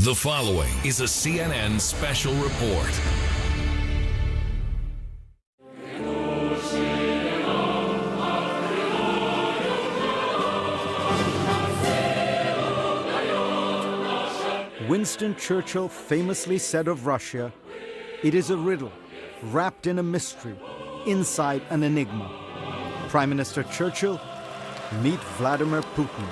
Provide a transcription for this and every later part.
The following is a CNN special report. Winston Churchill famously said of Russia, "It is a riddle, wrapped in a mystery, inside an enigma." Prime Minister Churchill, meet Vladimir Putin.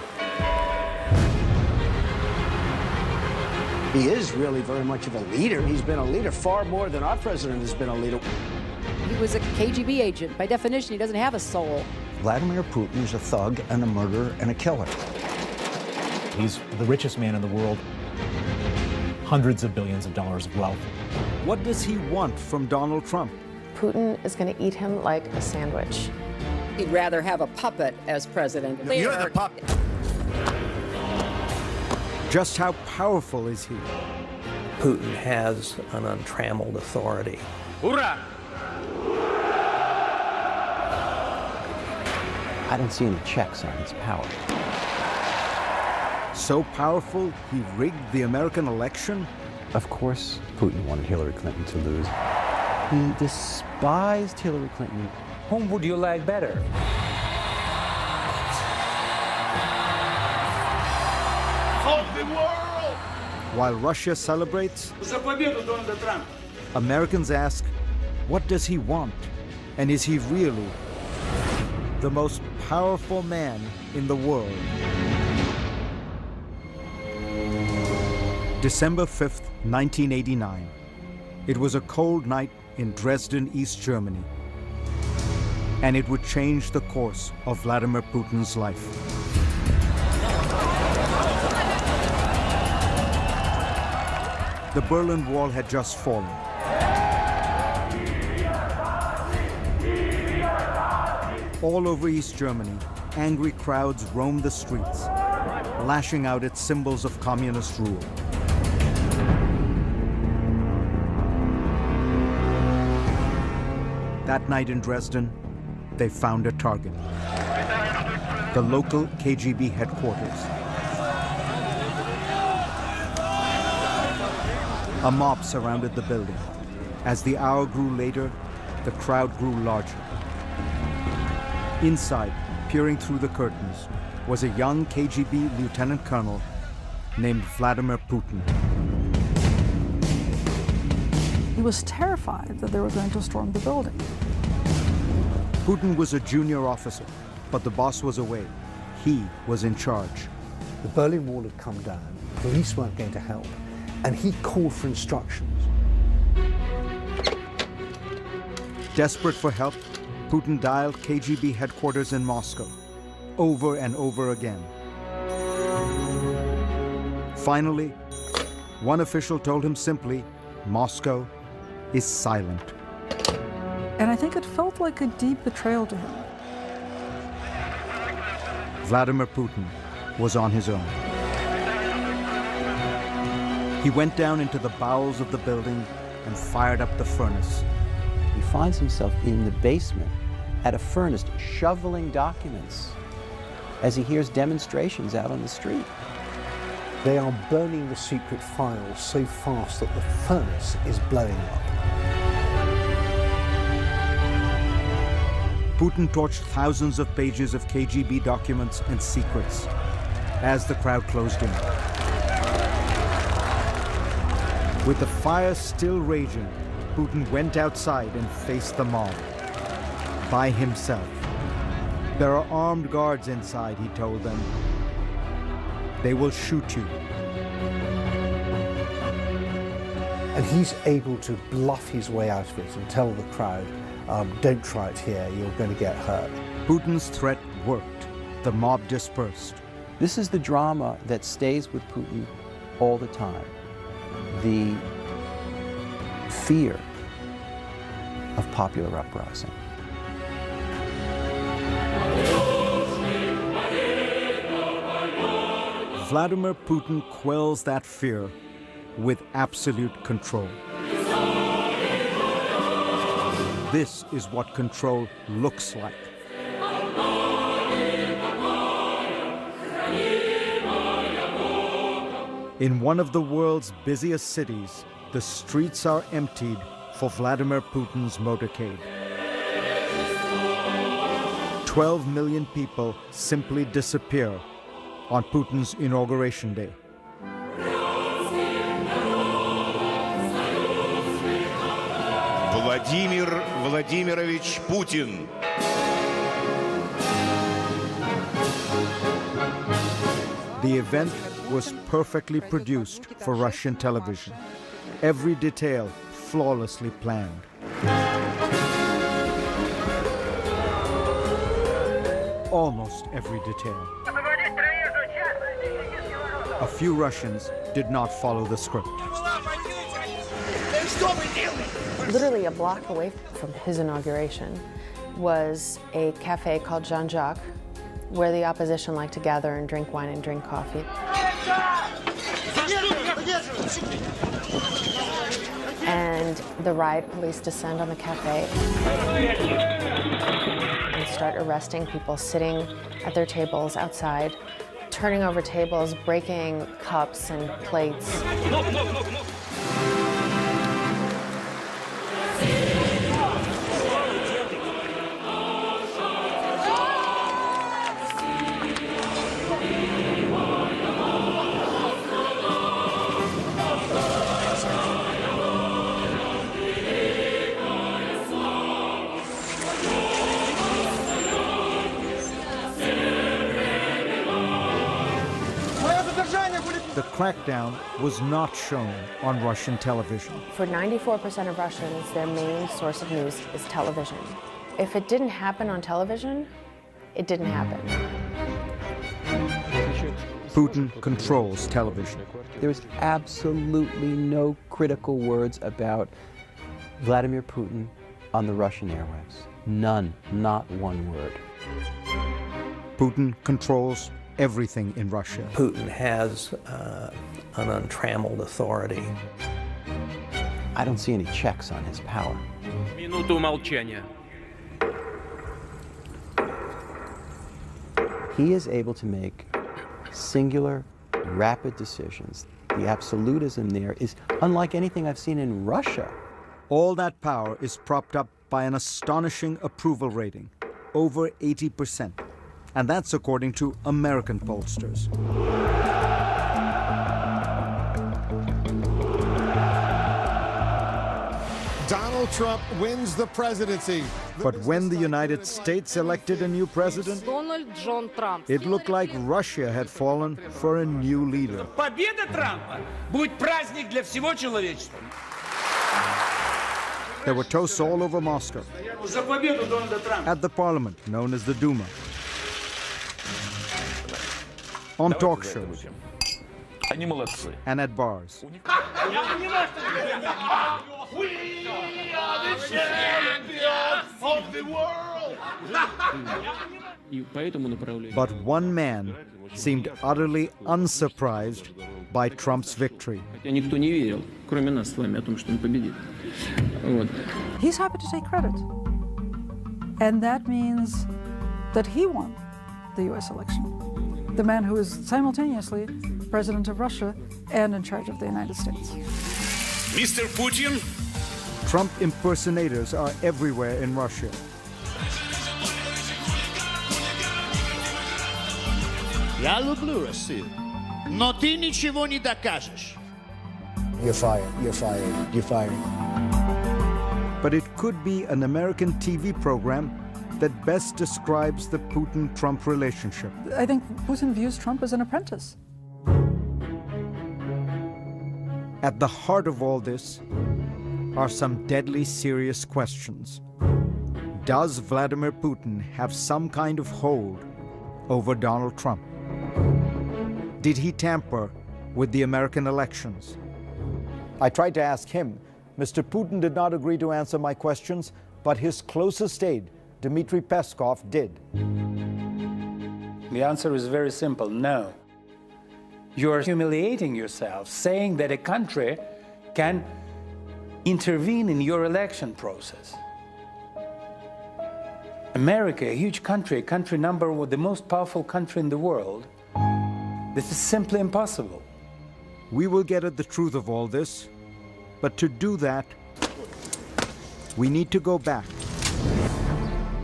He is really very much of a leader. He's been a leader far more than our president has been a leader. He was a KGB agent. By definition, he doesn't have a soul. Vladimir Putin is a thug and a murderer and a killer. He's the richest man in the world. Hundreds of billions of dollars of wealth. What does he want from Donald Trump? Putin is going to eat him like a sandwich. He'd rather have a puppet as president. You're the puppet. Just how powerful is he? Putin has an untrammeled authority. Hoorah! I don't see any checks on his power. So powerful, he rigged the American election? Of course, Putin wanted Hillary Clinton to lose. He despised Hillary Clinton. Whom would you like better? While Russia celebrates, Americans ask, what does he want? And is he really the most powerful man in the world? December 5th, 1989. It was a cold night in Dresden, East Germany. And it would change the course of Vladimir Putin's life. The Berlin Wall had just fallen. All over East Germany, angry crowds roamed the streets, lashing out at symbols of communist rule. That night in Dresden, they found a target. The local KGB headquarters. A mob surrounded the building. As the hour grew later, the crowd grew larger. Inside, peering through the curtains, was a young KGB lieutenant colonel named Vladimir Putin. He was terrified that they were going to storm the building. Putin was a junior officer, but the boss was away. He was in charge. The Berlin Wall had come down, police weren't going to help, and he called for instructions. Desperate for help, Putin dialed KGB headquarters in Moscow, over and over again. Finally, one official told him simply, Moscow is silent. And I think it felt like a deep betrayal to him. Vladimir Putin was on his own. He went down into the bowels of the building and fired up the furnace. He finds himself in the basement at a furnace shoveling documents as he hears demonstrations out on the street. They are burning the secret files so fast that the furnace is blowing up. Putin torched thousands of pages of KGB documents and secrets as the crowd closed in. With the fire still raging, Putin went outside and faced the mob. By himself. There are armed guards inside, he told them. They will shoot you. And he's able to bluff his way out of it and tell the crowd, don't try it here, you're going to get hurt. Putin's threat worked. The mob dispersed. This is the drama that stays with Putin all the time. The fear of popular uprising. Vladimir Putin quells that fear with absolute control. This is what control looks like. In one of the world's busiest cities, the streets are emptied for Vladimir Putin's motorcade. 12 million people simply disappear on Putin's inauguration day. Vladimir Vladimirovich Putin. The event was perfectly produced for Russian television. Every detail flawlessly planned. Almost every detail. A few Russians did not follow the script. Literally a block away from his inauguration was a cafe called Jean-Jacques, where the opposition liked to gather and drink wine and drink coffee. And the riot police descend on the cafe and start arresting people sitting at their tables outside, turning over tables, breaking cups and plates. The crackdown was not shown on Russian television. For 94% of Russians, their main source of news is television. If it didn't happen on television, it didn't happen. Putin controls television. There is absolutely no critical words about Vladimir Putin on the Russian airwaves. None, not one word. Putin controls everything in Russia. Putin has an untrammeled authority. I don't see any checks on his power. Минуту молчания. He is able to make singular, rapid decisions. The absolutism there is unlike anything I've seen in Russia. All that power is propped up by an astonishing approval rating, over 80%. And that's according to American pollsters. Donald Trump wins the presidency. But when the United States elected a new president, it looked like Russia had fallen for a new leader. Победа Трампа будет праздник для всего человечества. There were toasts all over Moscow, За победу Дональда Трампа. at the parliament known as the Duma, on talk shows, Они молодцы. and at bars. We are the champions of the world. But one man seemed utterly unsurprised by Trump's victory. He's happy to take credit. And that means that he won the US election. The man who is simultaneously president of Russia and in charge of the United States. Mr. Putin? Trump impersonators are everywhere in Russia. Я люблю Россию, но ты ничего не докажешь. You're fired, you're fired, you're fired. But it could be an American TV program that best describes the Putin-Trump relationship. I think Putin views Trump as an apprentice. At the heart of all this are some deadly serious questions. Does Vladimir Putin have some kind of hold over Donald Trump? Did he tamper with the American elections? I tried to ask him. Mr. Putin did not agree to answer my questions, but his closest aide, Dmitry Peskov, did. The answer is very simple, no. You're humiliating yourself, saying that a country can intervene in your election process. America, a huge country, the most powerful country in the world, this is simply impossible. We will get at the truth of all this, but to do that, we need to go back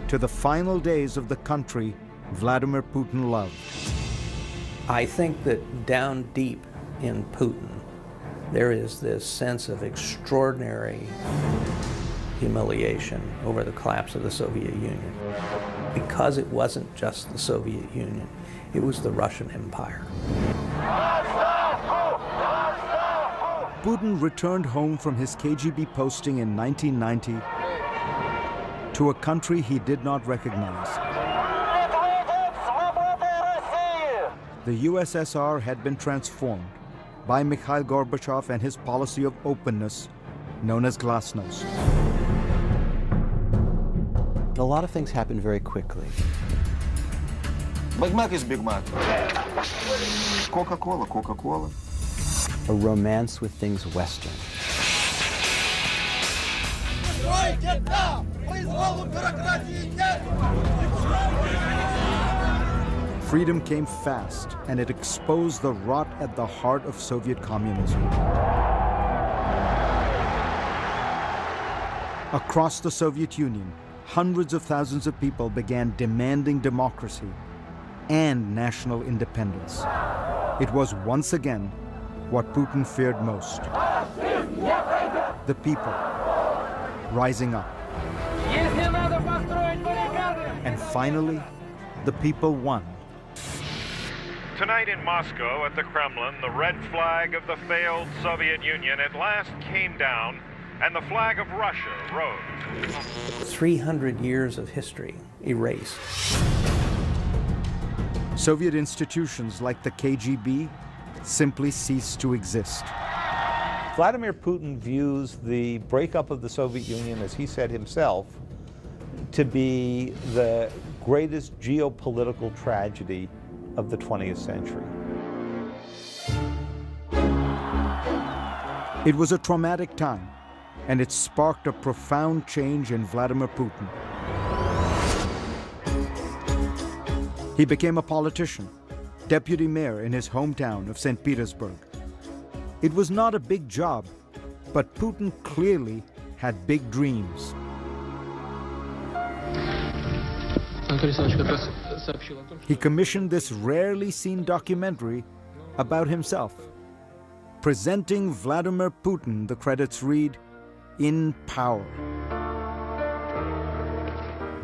to the final days of the country Vladimir Putin loved. I think that down deep in Putin, there is this sense of extraordinary humiliation over the collapse of the Soviet Union. Because it wasn't just the Soviet Union, it was the Russian Empire. Putin returned home from his KGB posting in 1990 to a country he did not recognize. The USSR had been transformed by Mikhail Gorbachev and his policy of openness, known as glasnost. A lot of things happened very quickly. Big Mac is Big Mac. Coca-Cola, Coca-Cola. A romance with things Western. Freedom came fast, and it exposed the rot at the heart of Soviet communism. Across the Soviet Union, hundreds of thousands of people began demanding democracy and national independence. It was once again what Putin feared most. The people rising up. And finally, the people won. Tonight in Moscow at the Kremlin, the red flag of the failed Soviet Union at last came down, and the flag of Russia rose. 300 years of history erased. Soviet institutions like the KGB simply ceased to exist. Vladimir Putin views the breakup of the Soviet Union, as he said himself, to be the greatest geopolitical tragedy of the 20th century. It was a traumatic time, and it sparked a profound change in Vladimir Putin. He became a politician, deputy mayor in his hometown of St. Petersburg. It was not a big job, but Putin clearly had big dreams. He commissioned this rarely seen documentary about himself. Presenting Vladimir Putin, the credits read, in power.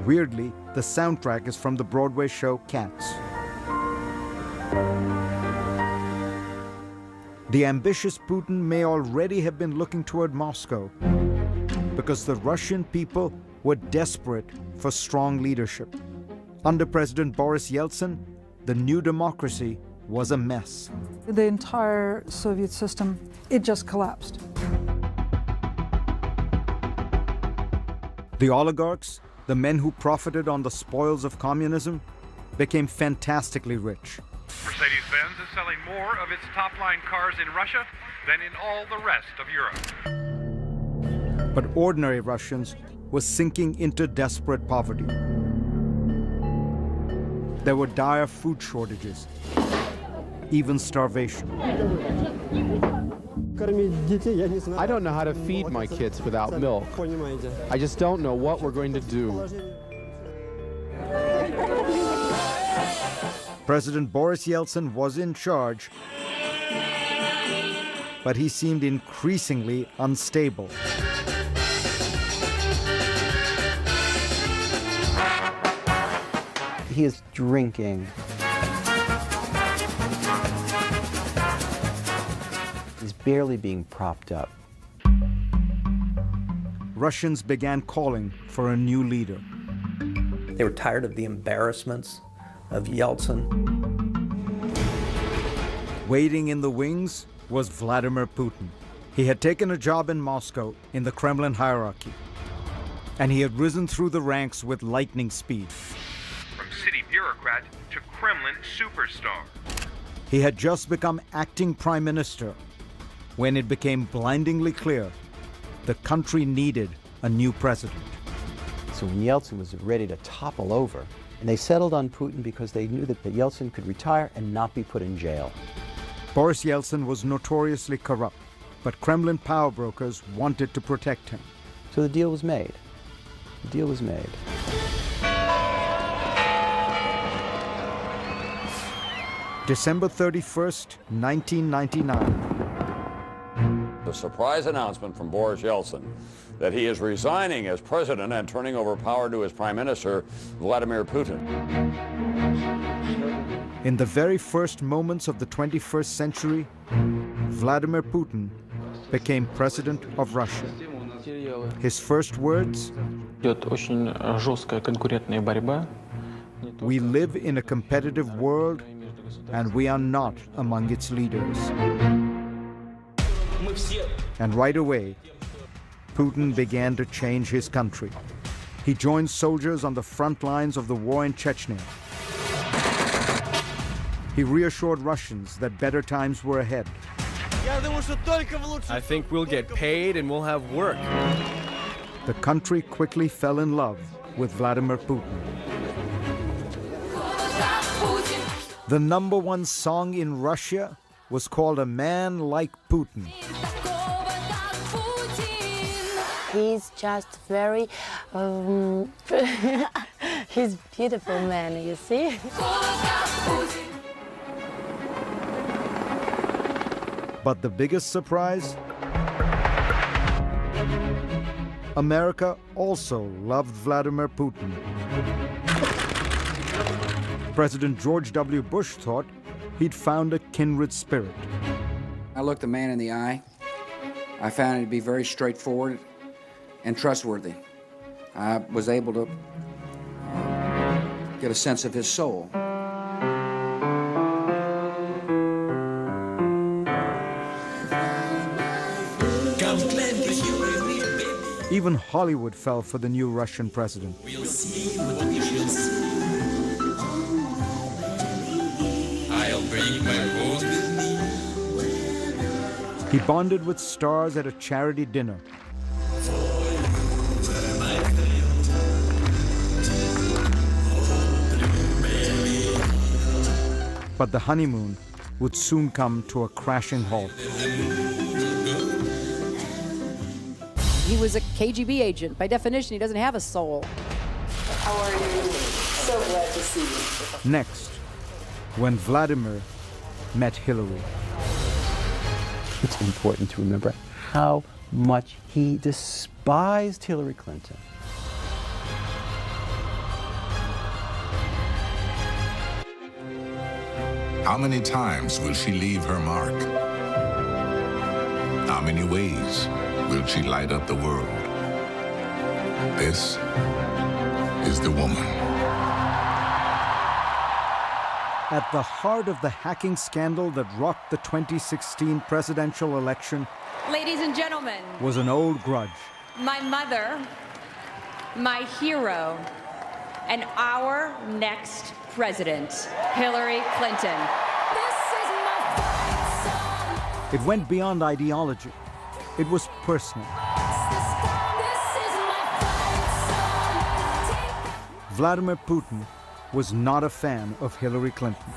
Weirdly, the soundtrack is from the Broadway show Cats. The ambitious Putin may already have been looking toward Moscow because the Russian people were desperate for strong leadership. Under President Boris Yeltsin, the new democracy was a mess. The entire Soviet system, it just collapsed. The oligarchs, the men who profited on the spoils of communism, became fantastically rich. Mercedes-Benz is selling more of its top-line cars in Russia than in all the rest of Europe. But ordinary Russians were sinking into desperate poverty. There were dire food shortages, even starvation. I don't know how to feed my kids without milk. I just don't know what we're going to do. President Boris Yeltsin was in charge, but he seemed increasingly unstable. He is drinking. He's barely being propped up. Russians began calling for a new leader. They were tired of the embarrassments of Yeltsin. Waiting in the wings was Vladimir Putin. He had taken a job in Moscow in the Kremlin hierarchy, and he had risen through the ranks with lightning speed. From city bureaucrat to Kremlin superstar. He had just become acting prime minister when it became blindingly clear the country needed a new president. So when Yeltsin was ready to topple over, and they settled on Putin because they knew that Yeltsin could retire and not be put in jail. Boris Yeltsin was notoriously corrupt, but Kremlin power brokers wanted to protect him. So the deal was made. The deal was made. December 31st, 1999. The surprise announcement from Boris Yeltsin that he is resigning as president and turning over power to his prime minister, Vladimir Putin. In the very first moments of the 21st century, Vladimir Putin became president of Russia. His first words: "We live in a competitive world, and we are not among its leaders." And right away, Putin began to change his country. He joined soldiers on the front lines of the war in Chechnya. He reassured Russians that better times were ahead. I think we'll get paid and we'll have work. The country quickly fell in love with Vladimir Putin. The #1 song in Russia was called "A Man Like Putin." He's just very, he's beautiful man, you see? But the biggest surprise? America also loved Vladimir Putin. President George W. Bush thought he'd found a kindred spirit. I looked the man in the eye. I found him to be very straightforward and trustworthy. I was able to get a sense of his soul. Even Hollywood fell for the new Russian president. I'll bring my boat with me. He bonded with stars at a charity dinner. But the honeymoon would soon come to a crashing halt. He was a KGB agent. By definition, he doesn't have a soul. How are you? So glad to see you. Next, when Vladimir met Hillary. It's important to remember how much he despised Hillary Clinton. How many times will she leave her mark? How many ways will she light up the world? This is the woman. At the heart of the hacking scandal that rocked the 2016 presidential election Ladies and gentlemen, was an old grudge. my mother, my hero, and our next president, Hillary Clinton. It went beyond ideology. It was personal. Vladimir Putin was not a fan of Hillary Clinton.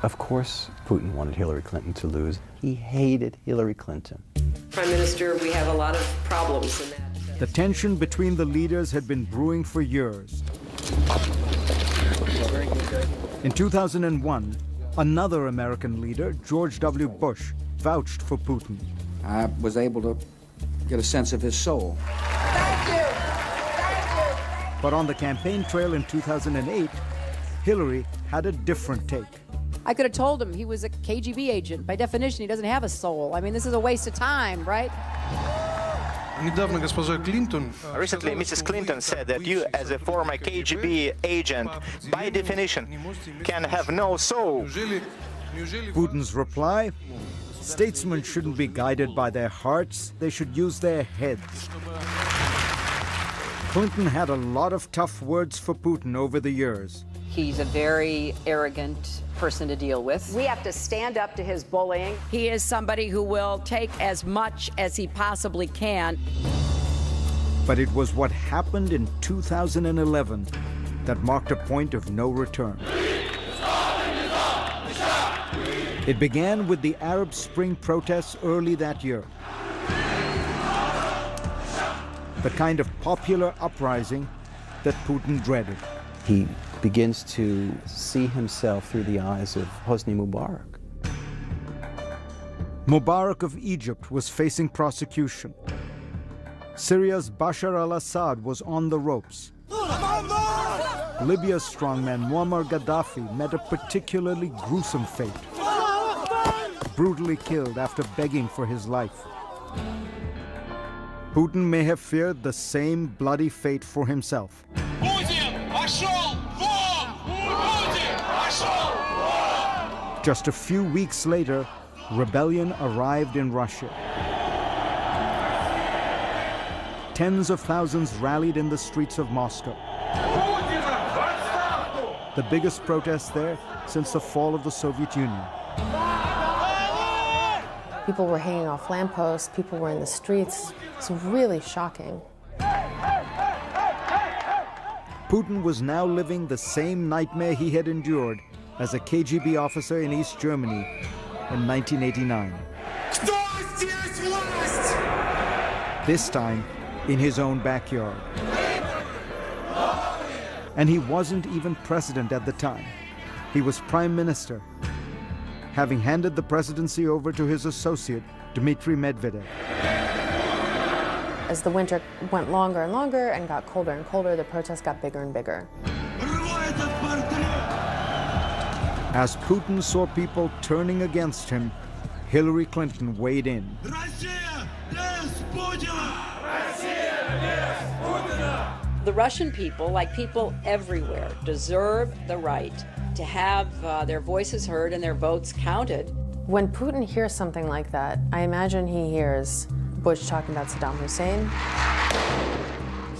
Of course, Putin wanted Hillary Clinton to lose. He hated Hillary Clinton. Prime Minister, we have a lot of problems in that. The tension between the leaders had been brewing for years. In 2001, another American leader, George W. Bush, vouched for Putin. I was able to get a sense of his soul. But on the campaign trail in 2008, Hillary had a different take. I could have told him he was a KGB agent. By definition, he doesn't have a soul. I mean, this is a waste of time, right? Recently, Mrs. Clinton said that you, as a former KGB agent, by definition, can have no soul. Putin's reply? Statesmen shouldn't be guided by their hearts, they should use their heads. Clinton had a lot of tough words for Putin over the years. He's a very arrogant person to deal with. We have to stand up to his bullying. He is somebody who will take as much as he possibly can. But it was what happened in 2011 that marked a point of no return. It began with the Arab Spring protests early that year. The kind of popular uprising that Putin dreaded. He begins to see himself through the eyes of Hosni Mubarak. Mubarak of Egypt was facing prosecution. Syria's Bashar al-Assad was on the ropes. Libya's strongman Muammar Gaddafi met a particularly gruesome fate. Brutally killed after begging for his life. Putin may have feared the same bloody fate for himself. Just a few weeks later, rebellion arrived in Russia. Tens of thousands rallied in the streets of Moscow. The biggest protest there since the fall of the Soviet Union. People were hanging off lampposts, people were in the streets. It's really shocking. Putin was now living the same nightmare he had endured as a KGB officer in East Germany in 1989. This time in his own backyard. And he wasn't even president at the time. He was prime minister, having handed the presidency over to his associate, Dmitry Medvedev. As the winter went longer and longer and got colder and colder, the protests got bigger and bigger. As Putin saw people turning against him, Hillary Clinton weighed in. The Russian people, like people everywhere, deserve the right to have their voices heard and their votes counted. When Putin hears something like that, I imagine he hears Bush talking about Saddam Hussein.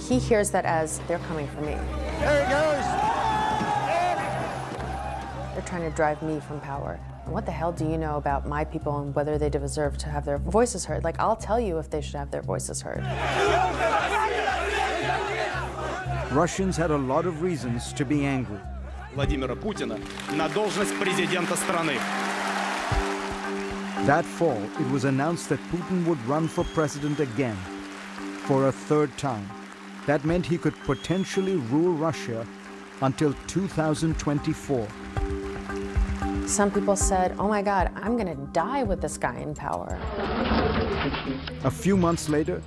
He hears that as they're coming for me. There he goes! They're trying to drive me from power. What the hell do you know about my people and whether they deserve to have their voices heard? Like, I'll tell you if they should have their voices heard. Russians had a lot of reasons to be angry. Владимира Путина на должность президента страны. That fall, it was announced that Putin would run for president again, for a third time. That meant he could potentially rule Russia until 2024. Some people said, oh my God, I'm gonna die with this guy in power. A few months later,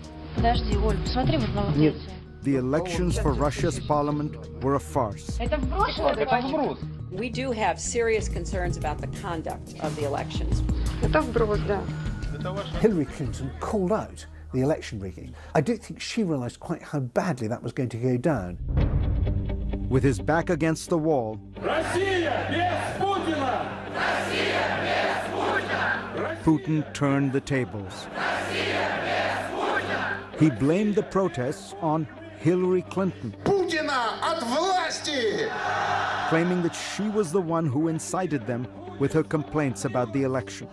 the elections for Russia's parliament were a farce. We do have serious concerns about the conduct of the elections. Hillary Clinton called out the election rigging. I don't think she realized quite how badly that was going to go down. With his back against the wall, Putin turned the tables. He blamed the protests on Hillary Clinton, claiming that she was the one who incited them with her complaints about the election.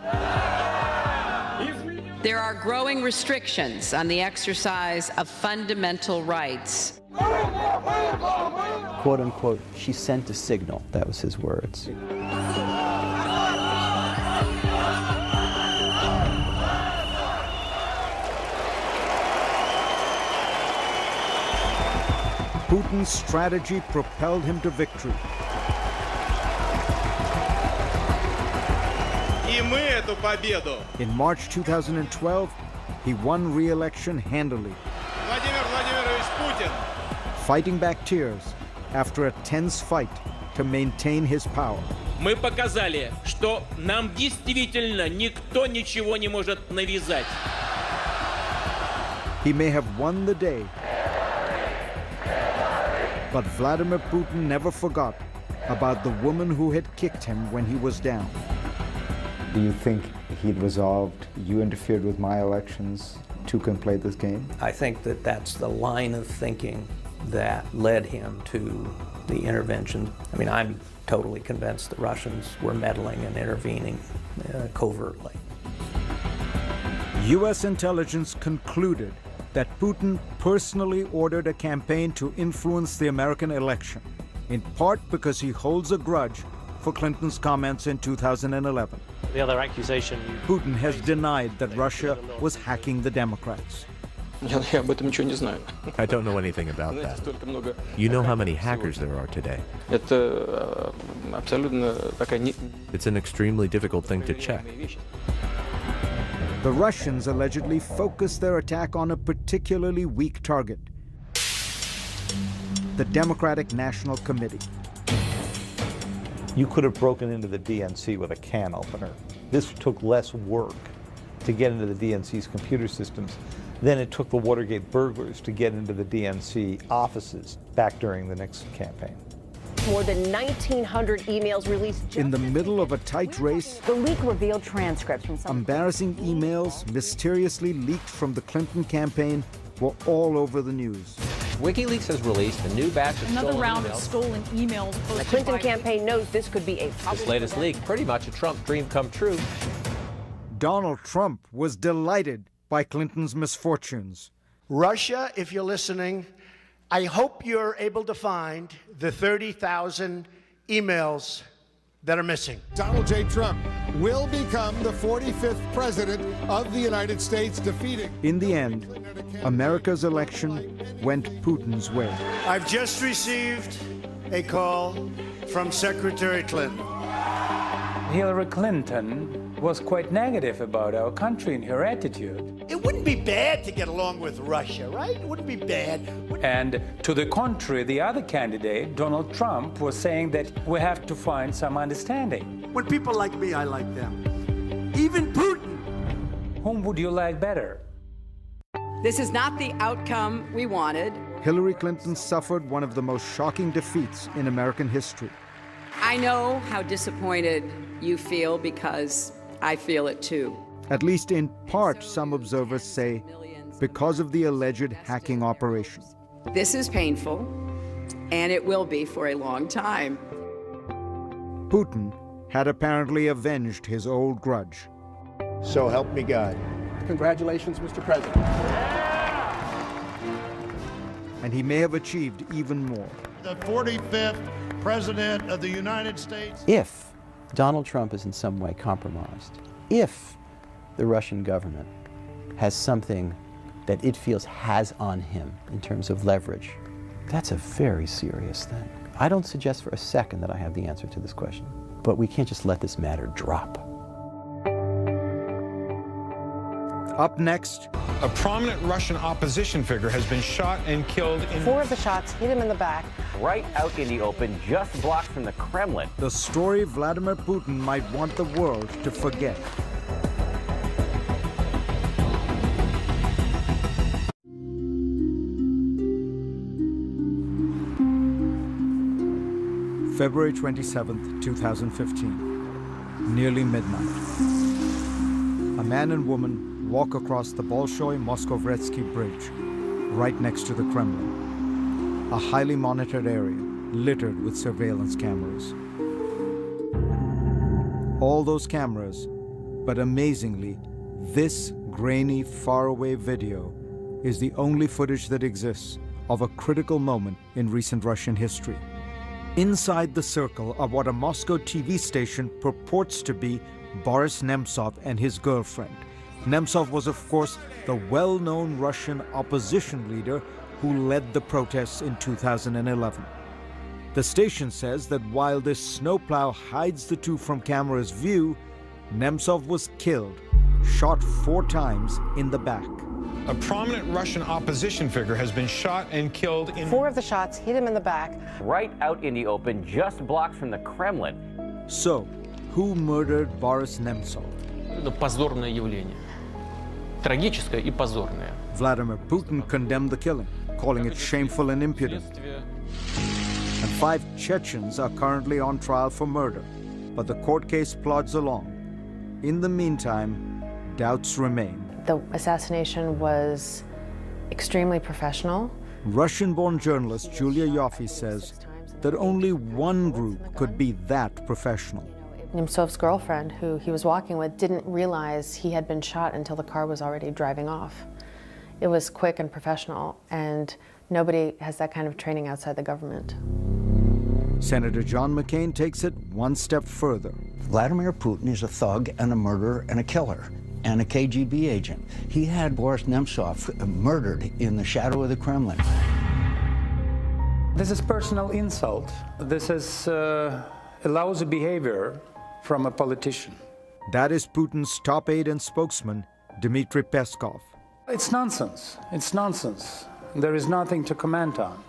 There are growing restrictions on the exercise of fundamental rights. Quote unquote, she sent a signal. That was his words. Putin's strategy propelled him to victory. In March 2012, he won re-election handily, fighting back tears after a tense fight to maintain his power. Мы показали, что нам действительно никто ничего не может навязать. He may have won the day, but Vladimir Putin never forgot about the woman who had kicked him when he was down. Do you think he'd resolved, you interfered with my elections, two can play this game? I think that that's the line of thinking that led him to the intervention. I mean, I'm totally convinced the Russians were meddling and intervening covertly. U.S. intelligence concluded that Putin personally ordered a campaign to influence the American election, in part because he holds a grudge for Clinton's comments in 2011. The other accusation... Putin has denied that Russia was hacking the Democrats. I don't know anything about that. You know how many hackers there are today? It's an extremely difficult thing to check. The Russians allegedly focused their attack on a particularly weak target: the Democratic National Committee. You could have broken into the DNC with a can opener. This took less work to get into the DNC's computer systems than it took the Watergate burglars to get into the DNC offices back during the Nixon campaign. More than 1,900 emails released. In the middle of a tight race, The leak revealed transcripts from some embarrassing emails mysteriously leaked from the Clinton campaign were all over the news. WikiLeaks has released a new batch of Another stolen round emails. of stolen emails. The Clinton campaign knows this could be a This latest leak, pretty much a Trump dream come true. Donald Trump was delighted by Clinton's misfortunes. Russia, if you're listening, I hope you're able to find the 30,000 emails that are missing. Donald J. Trump will become the 45th president of the United States, defeating... In the end, America's election went Putin's way. I've just received a call from Secretary Clinton. Hillary Clinton was quite negative about our country and her attitude. It wouldn't be bad to get along with Russia, right? It wouldn't be bad. And to the contrary, the other candidate, Donald Trump, was saying that we have to find some understanding. When people like me, I like them. Even Putin. Whom would you like better? This is not the outcome we wanted. Hillary Clinton suffered one of the most shocking defeats in American history. I know how disappointed you feel because I feel it too. At least in part, some observers say, because of the alleged hacking operation. This is painful, and it will be for a long time. Putin had apparently avenged his old grudge. So help me God. Congratulations, Mr. President. And he may have achieved even more. The 45th President of the United States. If Donald Trump is in some way compromised, if the Russian government has something that it feels has on him in terms of leverage, that's a very serious thing. I don't suggest for a second that I have the answer to this question, but we can't just let this matter drop. Up next, a prominent Russian opposition figure has been shot and killed in... 4 of the shots hit him in the back. Right out in the open, just blocks from the Kremlin. The story Vladimir Putin might want the world to forget. February 27th, 2015. Nearly midnight. A man and woman walk across the Bolshoi-Moskovetsky Bridge, right next to the Kremlin, a highly monitored area littered with surveillance cameras. All those cameras, but amazingly, this grainy, faraway video is the only footage that exists of a critical moment in recent Russian history. Inside the circle of what a Moscow TV station purports to be Boris Nemtsov and his girlfriend. Nemtsov was, of course, the well-known Russian opposition leader who led the protests in 2011. The station says that while this snowplow hides the two from camera's view, Nemtsov was killed, shot 4 times in the back. A prominent Russian opposition figure has been shot and killed in... 4 of the shots hit him in the back. Right out in the open, just blocks from the Kremlin. So, who murdered Boris Nemtsov? Это позорное явление. Трагическое и позорное. Vladimir Putin condemned the killing, calling it shameful and impudent. And 5 Chechens are currently on trial for murder, but the court case plods along. In the meantime, doubts remain. The assassination was extremely professional. Russian-born journalist Julia Yoffe says that only one group could be that professional. Nemtsov's girlfriend, who he was walking with, didn't realize he had been shot until the car was already driving off. It was quick and professional, and nobody has that kind of training outside the government. Senator John McCain takes it one step further. Vladimir Putin is a thug and a murderer and a killer and a KGB agent. He had Boris Nemtsov murdered in the shadow of the Kremlin. This is personal insult. This is a lousy behavior from a politician. That is Putin's top aide and spokesman, Dmitry Peskov. It's nonsense. It's nonsense. There is nothing to comment on.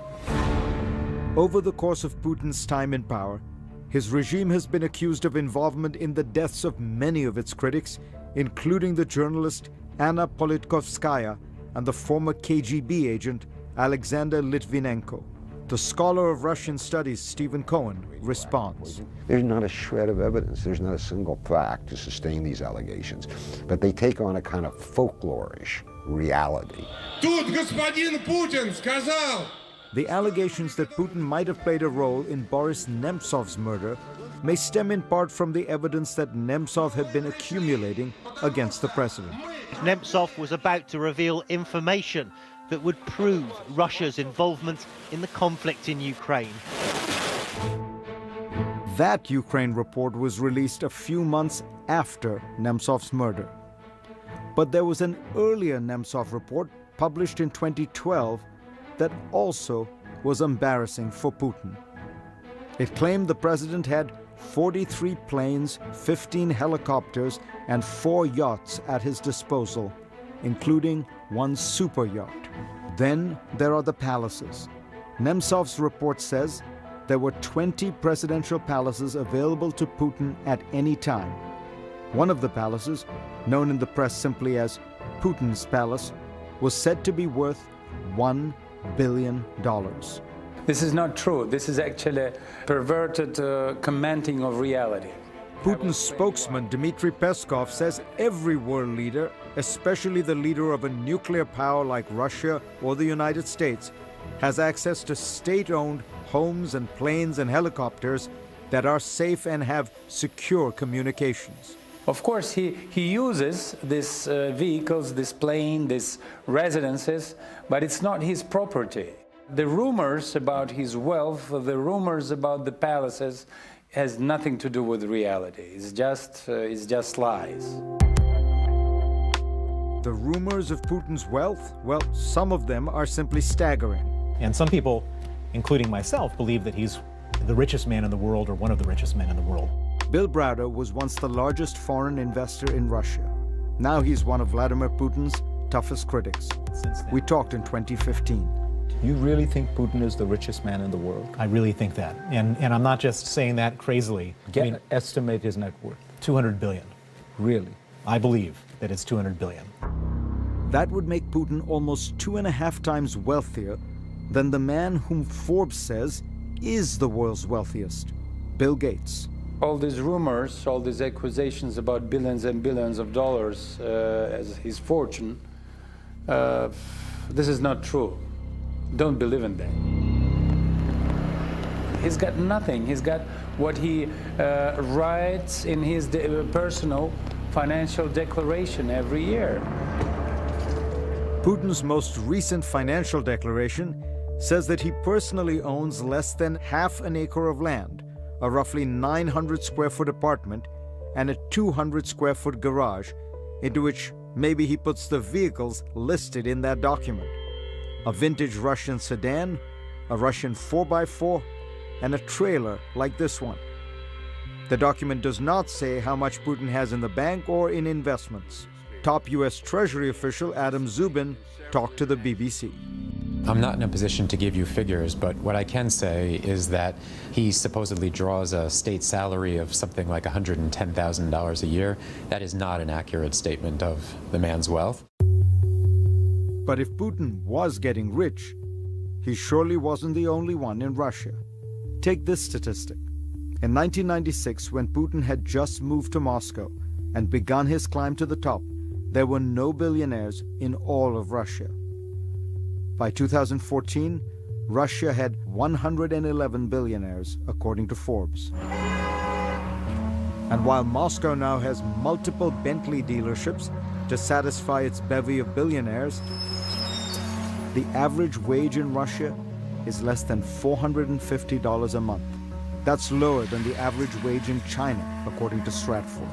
Over the course of Putin's time in power, his regime has been accused of involvement in the deaths of many of its critics, including the journalist Anna Politkovskaya and the former KGB agent Alexander Litvinenko. The scholar of Russian studies, Stephen Cohen, responds. There's not a shred of evidence, there's not a single fact to sustain these allegations, but they take on a kind of folklorish reality. Тут господин Путин сказал. The allegations that Putin might have played a role in Boris Nemtsov's murder may stem in part from the evidence that Nemtsov had been accumulating against the president. Nemtsov was about to reveal information that would prove Russia's involvement in the conflict in Ukraine. That Ukraine report was released a few months after Nemtsov's murder. But there was an earlier Nemtsov report published in 2012 that also was embarrassing for Putin. It claimed the president had 43 planes, 15 helicopters, and 4 yachts at his disposal, including one super yacht. Then there are the palaces. Nemtsov's report says there were 20 presidential palaces available to Putin at any time. One of the palaces, known in the press simply as Putin's palace, was said to be worth $1 billion. This is not true. This is actually perverted commenting of reality. Putin's spokesman, Dmitry Peskov, says every world leader, especially the leader of a nuclear power like Russia or the United States, has access to state-owned homes and planes and helicopters that are safe and have secure communications. Of course, he uses these vehicles, this plane, these residences, but it's not his property. The rumors about his wealth, the rumors about the palaces, has nothing to do with reality. It's just lies. The rumors of Putin's wealth, well, some of them are simply staggering. And some people, including myself, believe that he's the richest man in the world or one of the richest men in the world. Bill Browder was once the largest foreign investor in Russia. Now he's one of Vladimir Putin's toughest critics. We talked in 2015. You really think Putin is the richest man in the world? I really think that. And I'm not just saying that crazily. Estimate his net worth. 200 billion. Really? I believe that it's 200 billion. That would make Putin almost 2.5 times wealthier than the man whom Forbes says is the world's wealthiest, Bill Gates. All these rumors, all these accusations about billions and billions of dollars as his fortune, this is not true. Don't believe in that. He's got nothing. He's got what he writes in his personal financial declaration every year. Putin's most recent financial declaration says that he personally owns less than half an acre of land, a roughly 900 square foot apartment, and a 200 square foot garage, into which maybe he puts the vehicles listed in that document. A vintage Russian sedan, a Russian 4x4, and a trailer like this one. The document does not say how much Putin has in the bank or in investments. Top U.S. Treasury official Adam Zubin talked to the BBC. I'm not in a position to give you figures, but what I can say is that he supposedly draws a state salary of something like $110,000 a year. That is not an accurate statement of the man's wealth. But if Putin was getting rich, he surely wasn't the only one in Russia. Take this statistic. In 1996, when Putin had just moved to Moscow and begun his climb to the top, there were no billionaires in all of Russia. By 2014, Russia had 111 billionaires, according to Forbes. And while Moscow now has multiple Bentley dealerships to satisfy its bevy of billionaires, the average wage in Russia is less than $450 a month. That's lower than the average wage in China, according to Stratfor.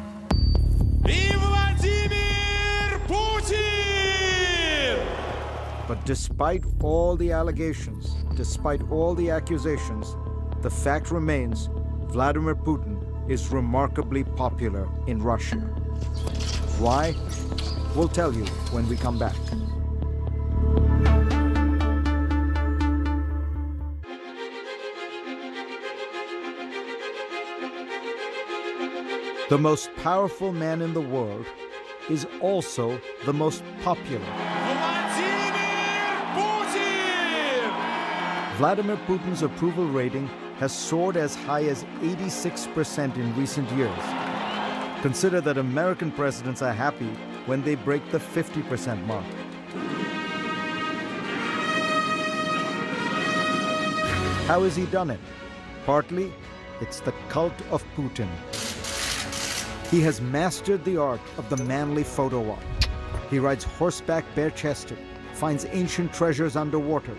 But despite all the allegations, despite all the accusations, the fact remains Vladimir Putin is remarkably popular in Russia. Why? We'll tell you when we come back. The most powerful man in the world is also the most popular. Vladimir Putin's approval rating has soared as high as 86% in recent years. Consider that American presidents are happy when they break the 50% mark. How has he done it? Partly, it's the cult of Putin. He has mastered the art of the manly photo op. He rides horseback bare-chested, finds ancient treasures underwater.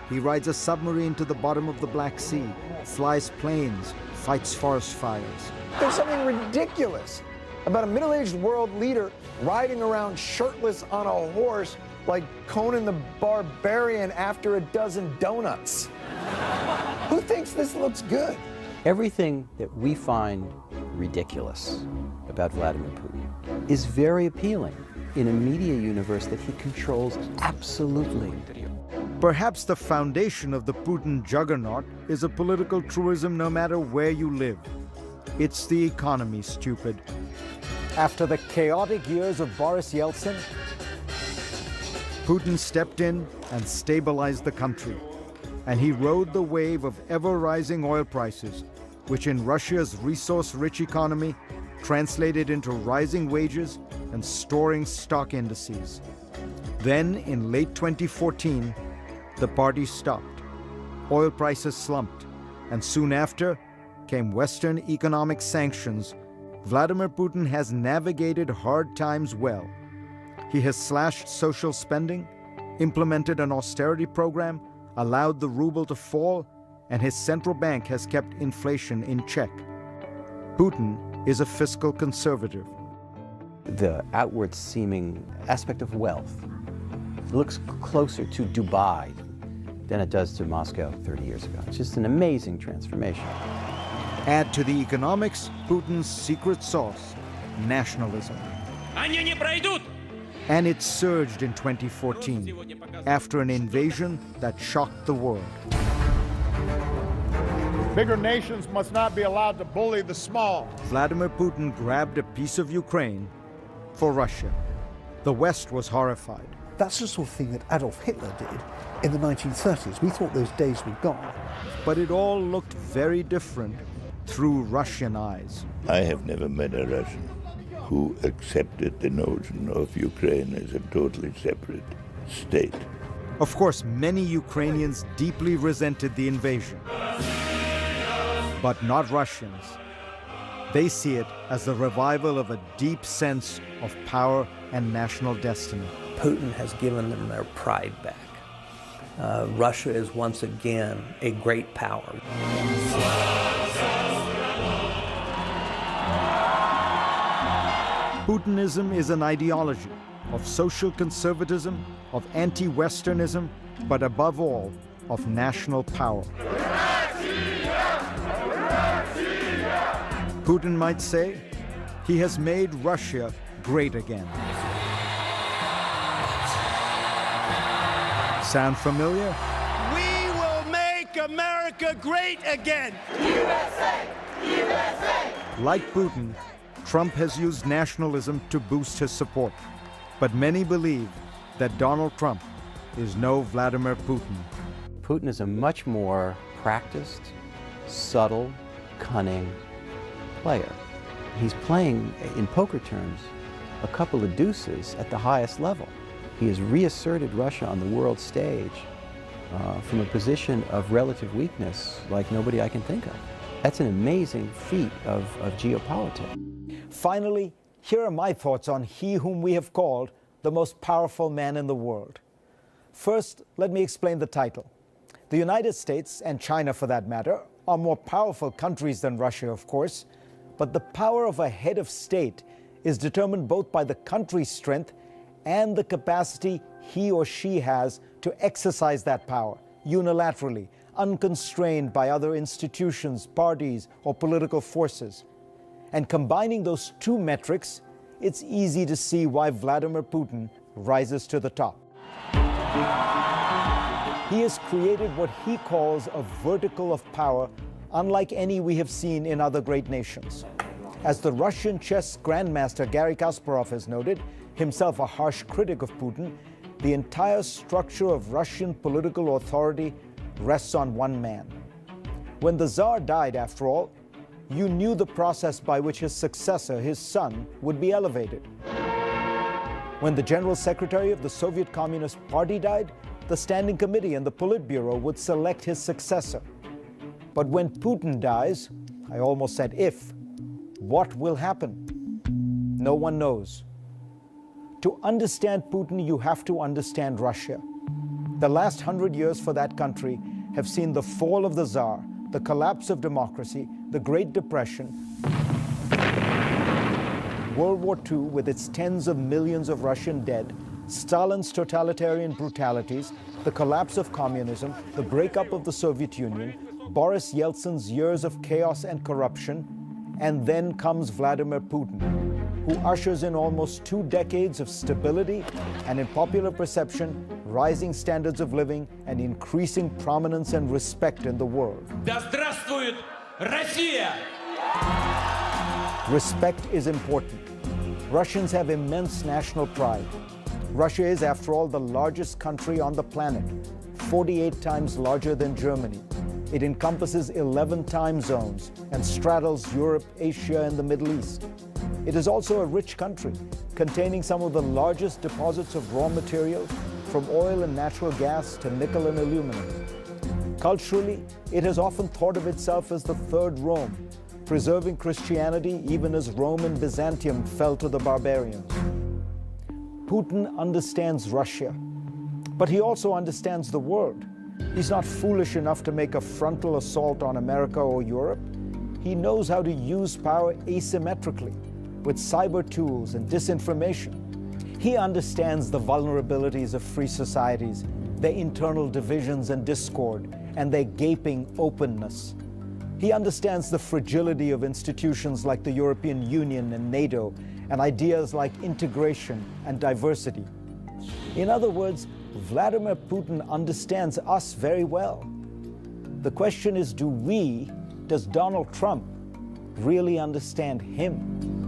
He rides a submarine to the bottom of the Black Sea, flies planes, fights forest fires. There's something ridiculous about a middle-aged world leader riding around shirtless on a horse like Conan the Barbarian after a dozen donuts. Who thinks this looks good? Everything that we find ridiculous about Vladimir Putin is very appealing in a media universe that he controls absolutely. Perhaps the foundation of the Putin juggernaut is a political truism no matter where you live. It's the economy, stupid. After the chaotic years of Boris Yeltsin, Putin stepped in and stabilized the country. And he rode the wave of ever-rising oil prices, which in Russia's resource-rich economy translated into rising wages and soaring stock indices. Then, in late 2014, the party stopped. Oil prices slumped, and soon after came Western economic sanctions. Vladimir Putin has navigated hard times well. He has slashed social spending, implemented an austerity program, allowed the ruble to fall, and his central bank has kept inflation in check. Putin is a fiscal conservative. The outward seeming aspect of wealth looks closer to Dubai than it does to Moscow 30 years ago. It's just an amazing transformation. Add to the economics Putin's secret sauce, nationalism. And it surged in 2014 after an invasion that shocked the world. Bigger nations must not be allowed to bully the small. Vladimir Putin grabbed a piece of Ukraine for Russia. The West was horrified. That's the sort of thing that Adolf Hitler did in the 1930s. We thought those days were gone. But it all looked very different through Russian eyes. I have never met a Russian who accepted the notion of Ukraine as a totally separate state. Of course, many Ukrainians deeply resented the invasion. But not Russians. They see it as the revival of a deep sense of power and national destiny. Putin has given them their pride back. Russia is once again a great power. Putinism is an ideology of social conservatism, of anti-Westernism, but above all, of national power. Putin might say he has made Russia great again. Sound familiar? We will make America great again. USA! USA! Like Putin, Trump has used nationalism to boost his support. But many believe that Donald Trump is no Vladimir Putin. Putin is a much more practiced, subtle, cunning player. He's playing, in poker terms, a couple of deuces at the highest level. He has reasserted Russia on the world stage from a position of relative weakness like nobody I can think of. That's an amazing feat of geopolitics. Finally, here are my thoughts on he whom we have called the most powerful man in the world. First, let me explain the title. The United States, and China for that matter, are more powerful countries than Russia, of course, but the power of a head of state is determined both by the country's strength and the capacity he or she has to exercise that power unilaterally, unconstrained by other institutions, parties, or political forces. And combining those two metrics, it's easy to see why Vladimir Putin rises to the top. He has created what he calls a vertical of power unlike any we have seen in other great nations. As the Russian chess grandmaster Gary Kasparov has noted, himself a harsh critic of Putin, the entire structure of Russian political authority rests on one man. When the Tsar died, after all, you knew the process by which his successor, his son, would be elevated. When the General Secretary of the Soviet Communist Party died, the Standing Committee and the Politburo would select his successor. But when Putin dies, I almost said if, what will happen? No one knows. To understand Putin, you have to understand Russia. The last 100 years for that country have seen the fall of the Tsar, the collapse of democracy, the Great Depression, World War II with its tens of millions of Russian dead, Stalin's totalitarian brutalities, the collapse of communism, the breakup of the Soviet Union, Boris Yeltsin's years of chaos and corruption, and then comes Vladimir Putin, who ushers in almost 2 decades of stability and, in popular perception, rising standards of living and increasing prominence and respect in the world. Да здравствует Россия! Respect is important. Russians have immense national pride. Russia is, after all, the largest country on the planet, 48 times larger than Germany. It encompasses 11 time zones and straddles Europe, Asia, and the Middle East. It is also a rich country, containing some of the largest deposits of raw materials, from oil and natural gas to nickel and aluminum. Culturally, it has often thought of itself as the third Rome, preserving Christianity even as Rome and Byzantium fell to the barbarians. Putin understands Russia, but he also understands the world. He's not foolish enough to make a frontal assault on America or Europe. He knows how to use power asymmetrically, with cyber tools and disinformation. He understands the vulnerabilities of free societies, their internal divisions and discord, and their gaping openness. He understands the fragility of institutions like the European Union and NATO, and ideas like integration and diversity. In other words, Vladimir Putin understands us very well. The question is, does Donald Trump really understand him?